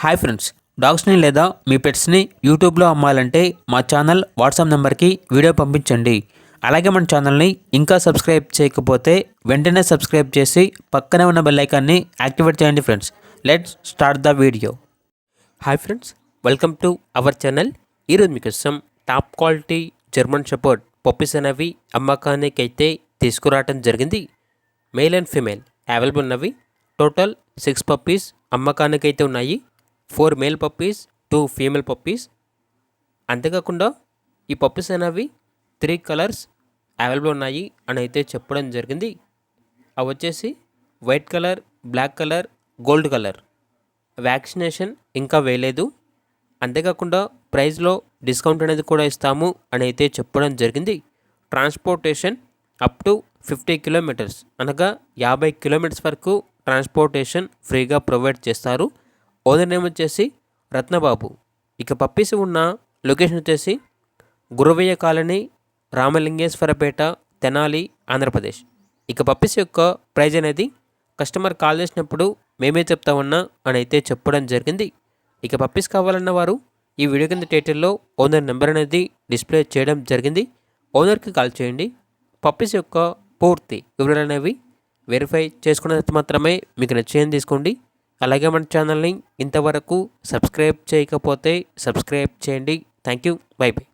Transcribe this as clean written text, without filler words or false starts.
Hi friends, డాగ్స్ని లేదా మీ పెట్స్ని యూట్యూబ్లో అమ్మాలంటే మా ఛానల్ వాట్సాప్ నెంబర్కి వీడియో పంపించండి. అలాగే మన ఛానల్ని ఇంకా సబ్స్క్రైబ్ చేయకపోతే వెంటనే సబ్స్క్రైబ్ చేసి పక్కనే ఉన్న బెల్ ఐకాన్ని యాక్టివేట్ చేయండి friends. Let's start the video. Hi friends, welcome to our channel. ఈరోజు మీకోసం top quality German shepherd puppies అనేవి అమ్మకానికి అయితే తీసుకురావడం జరిగింది. మేల్ అండ్ ఫీమేల్ అవైలబుల్ ఉన్నవి. టోటల్ 6 పప్పీస్ అమ్మకానికి అయితే ఉన్నాయి. 4 మేల్ పప్పీస్, 2 ఫీమేల్ పప్పీస్. అంతేకాకుండా ఈ పప్పీస్ అనేవి 3 కలర్స్ అవైలబుల్ ఉన్నాయి అని అయితే చెప్పడం జరిగింది. అవి వచ్చేసి white colour, black colour, gold colour. Vaccination ఇంకా వేయలేదు. అంతేకాకుండా ప్రైస్లో డిస్కౌంట్ అనేది కూడా ఇస్తాము అని అయితే చెప్పడం జరిగింది. ట్రాన్స్పోర్టేషన్ అప్ టు 50 కిలోమీటర్స్ అనగా 50 కిలోమీటర్స్ వరకు ట్రాన్స్పోర్టేషన్ ఫ్రీగా ప్రొవైడ్ చేస్తారు. ఓనర్ నేమ్ వచ్చేసి రత్నబాబు. ఇక పప్పీస్ ఉన్న లొకేషన్ వచ్చేసి గురవయ్య కాలనీ, రామలింగేశ్వరపేట, తెనాలి, ఆంధ్రప్రదేశ్. ఇక పప్పీస్ యొక్క ప్రైజ్ అనేది కస్టమర్ కాల్ చేసినప్పుడు మేమే చెప్తామన్నా అని అయితే చెప్పడం జరిగింది. ఇక పప్పీస్ కావాలన్న వారు ఈ వీడియో కింద టైటిల్లో ఓనర్ నెంబర్ అనేది డిస్ప్లే చేయడం జరిగింది. ఓనర్కి కాల్ చేయండి. పప్పీస్ యొక్క పూర్తి వివరాలు అనేవి వెరిఫై చేసుకున్న తర్వాత మాత్రమే మీకు నచ్చేయని తీసుకోండి. అలాగే మన ఛానల్ని ఇంతవరకు సబ్స్క్రైబ్ చేయకపోతే సబ్స్క్రైబ్ చేయండి. Thank you. By by.